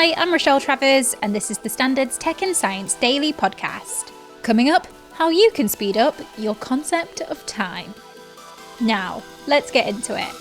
Hi, I'm Rochelle Travers, and this is the Standards Tech and Science Daily Podcast. Coming up, how you can speed up your concept of time. Now, let's get into it.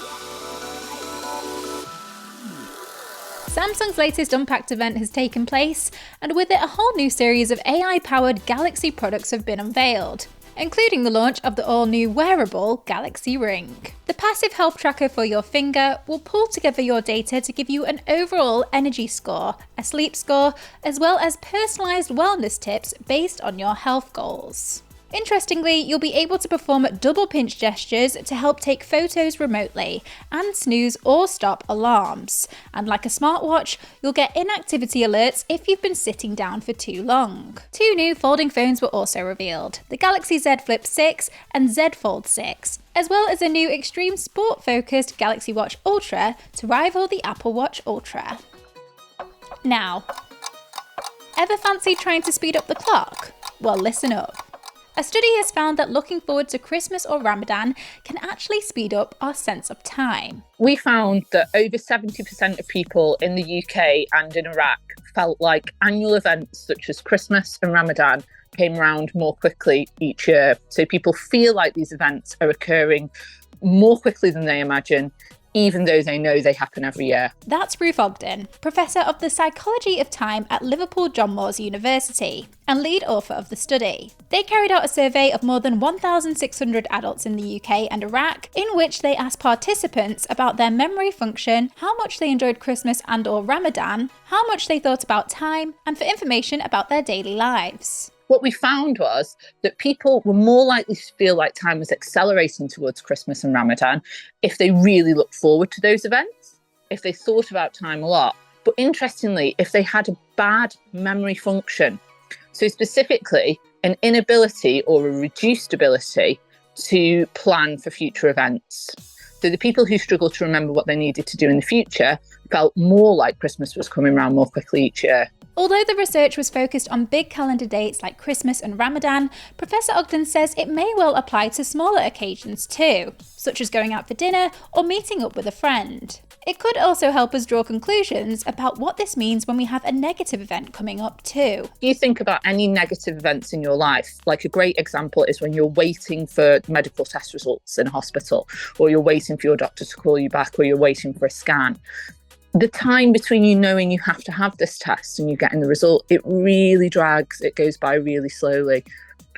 Samsung's latest Unpacked event has taken place, and with it a whole new series of AI-powered Galaxy products have been unveiled, including the launch of the all-new wearable Galaxy Ring. The passive health tracker for your finger will pull together your data to give you an overall energy score, a sleep score, as well as personalised wellness tips based on your health goals. Interestingly, you'll be able to perform double pinch gestures to help take photos remotely and snooze or stop alarms. And like a smartwatch, you'll get inactivity alerts if you've been sitting down for too long. Two new folding phones were also revealed, the Galaxy Z Flip 6 and Z Fold 6, as well as a new extreme sport-focused Galaxy Watch Ultra to rival the Apple Watch Ultra. Now, ever fancied trying to speed up the clock? Well, listen up. A study has found that looking forward to Christmas or Ramadan can actually speed up our sense of time. We found that over 70% of people in the UK and in Iraq felt like annual events such as Christmas and Ramadan came around more quickly each year. So people feel like these events are occurring more quickly than they imagine, even though they know they happen every year. That's Ruth Ogden, Professor of the Psychology of Time at Liverpool John Moores University and lead author of the study. They carried out a survey of more than 1,600 adults in the UK and Iraq, in which they asked participants about their memory function, how much they enjoyed Christmas and or Ramadan, how much they thought about time, and for information about their daily lives. What we found was that people were more likely to feel like time was accelerating towards Christmas and Ramadan if they really looked forward to those events, if they thought about time a lot. But interestingly, if they had a bad memory function, so specifically an inability or a reduced ability to plan for future events. So the people who struggled to remember what they needed to do in the future felt more like Christmas was coming around more quickly each year. Although the research was focused on big calendar dates like Christmas and Ramadan, Professor Ogden says it may well apply to smaller occasions too, such as going out for dinner or meeting up with a friend. It could also help us draw conclusions about what this means when we have a negative event coming up too. If you think about any negative events in your life, like a great example is when you're waiting for medical test results in a hospital, or you're waiting for your doctor to call you back, or you're waiting for a scan. The time between you knowing you have to have this test and you getting the result, it really drags, it goes by really slowly.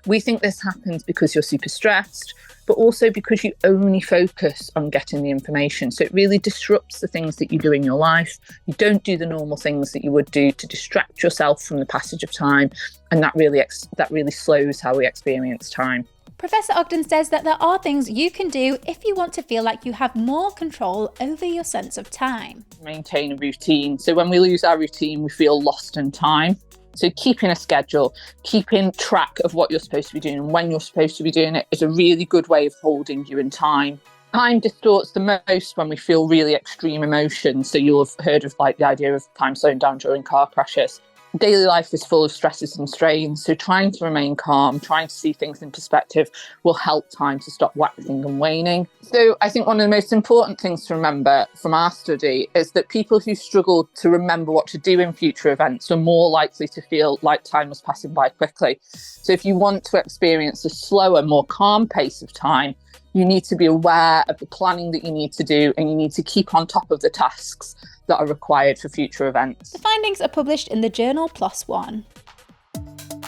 We think this happens because you're super stressed, but also because you only focus on getting the information. So it really disrupts the things that you do in your life. You don't do the normal things that you would do to distract yourself from the passage of time. And that really slows how we experience time. Professor Ogden says that there are things you can do if you want to feel like you have more control over your sense of time. Maintain a routine. So when we lose our routine, we feel lost in time. So keeping a schedule, keeping track of what you're supposed to be doing and when you're supposed to be doing it is a really good way of holding you in time. Time distorts the most when we feel really extreme emotions. So you'll have heard of like the idea of time slowing down during car crashes. Daily life is full of stresses and strains, so trying to remain calm, trying to see things in perspective will help time to stop waxing and waning. So I think one of the most important things to remember from our study is that people who struggle to remember what to do in future events are more likely to feel like time was passing by quickly. So if you want to experience a slower, more calm pace of time, you need to be aware of the planning that you need to do, and you need to keep on top of the tasks that are required for future events. The findings are published in the journal PLOS ONE.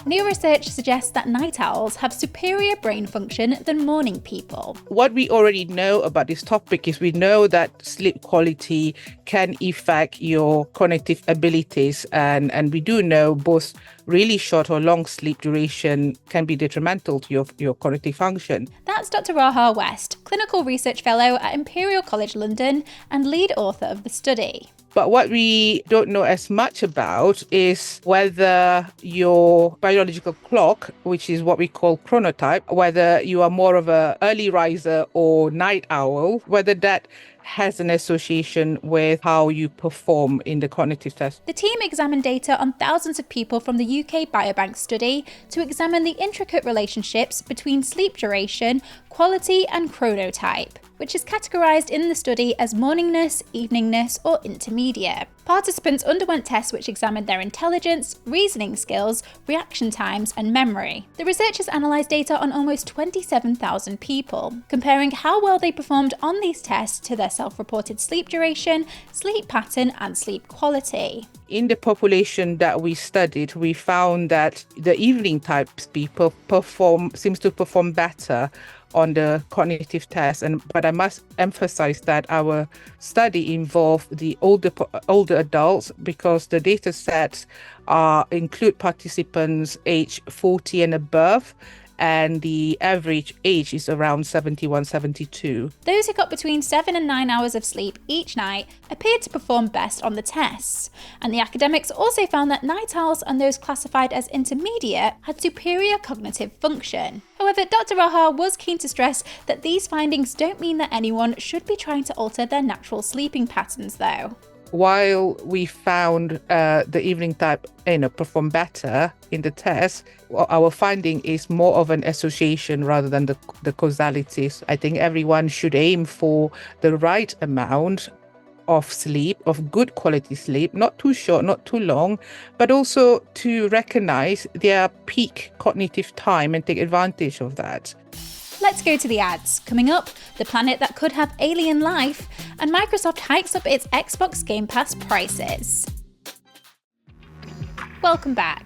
New research suggests that night owls have superior brain function than morning people. What we already know about this topic is we know that sleep quality can affect your cognitive abilities, and we do know both really short or long sleep duration can be detrimental to your cognitive function. That's Dr. Raha West, Clinical Research Fellow at Imperial College London and lead author of the study. But what we don't know as much about is whether your biological clock, which is what we call chronotype, whether you are more of an early riser or night owl, whether that has an association with how you perform in the cognitive test. The team examined data on thousands of people from the UK Biobank study to examine the intricate relationships between sleep duration, quality and chronotype, which is categorised in the study as morningness, eveningness or intermediate. Participants underwent tests which examined their intelligence, reasoning skills, reaction times, and memory. The researchers analysed data on almost 27,000 people, comparing how well they performed on these tests to their self-reported sleep duration, sleep pattern, and sleep quality. In the population that we studied, we found that the evening types people seems to perform better on the cognitive test, but I must emphasize that our study involved the older adults, because the data sets include participants aged 40 and above, and the average age is around 71, 72. Those who got between 7 and 9 hours of sleep each night appeared to perform best on the tests, and the academics also found that night owls and those classified as intermediate had superior cognitive function. However, Dr. Raha was keen to stress that these findings don't mean that anyone should be trying to alter their natural sleeping patterns though. While we found the evening type perform better in the test, our finding is more of an association rather than the causalities. I think everyone should aim for the right amount of sleep, of good quality sleep, not too short, not too long, but also to recognize their peak cognitive time and take advantage of that. Let's go to the ads. Coming up, the planet that could have alien life, and Microsoft hikes up its Xbox Game Pass prices. Welcome back.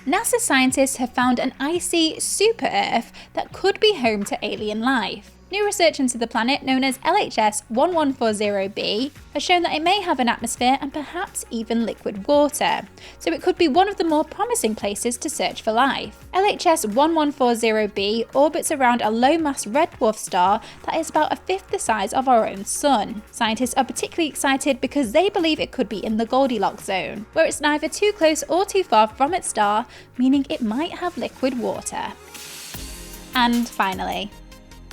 NASA scientists have found an icy super Earth that could be home to alien life. New research into the planet, known as LHS 1140b, has shown that it may have an atmosphere and perhaps even liquid water, so it could be one of the more promising places to search for life. LHS 1140b orbits around a low-mass red dwarf star that is about a fifth the size of our own sun. Scientists are particularly excited because they believe it could be in the Goldilocks zone, where it's neither too close or too far from its star, meaning it might have liquid water. And finally,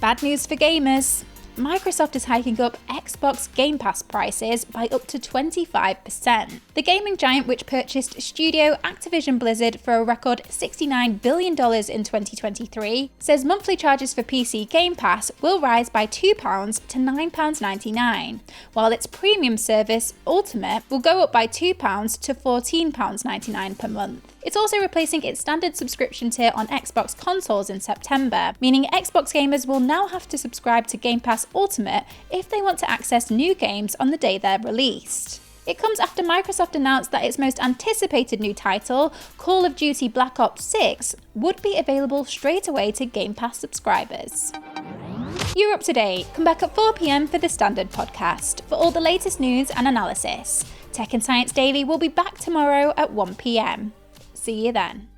bad news for gamers. Microsoft is hiking up Xbox Game Pass prices by up to 25%. The gaming giant, which purchased studio Activision Blizzard for a record $69 billion in 2023, says monthly charges for PC Game Pass will rise by £2 to £9.99, while its premium service, Ultimate, will go up by £2 to £14.99 per month. It's also replacing its standard subscription tier on Xbox consoles in September, meaning Xbox gamers will now have to subscribe to Game Pass Ultimate if they want to access new games on the day they're released. It comes after Microsoft announced that its most anticipated new title, Call of Duty Black Ops 6, would be available straight away to Game Pass subscribers. You're up to date. Come back at 4 p.m. for the Standard podcast for all the latest news and analysis. Tech and Science Daily will be back tomorrow at 1 p.m. See you then.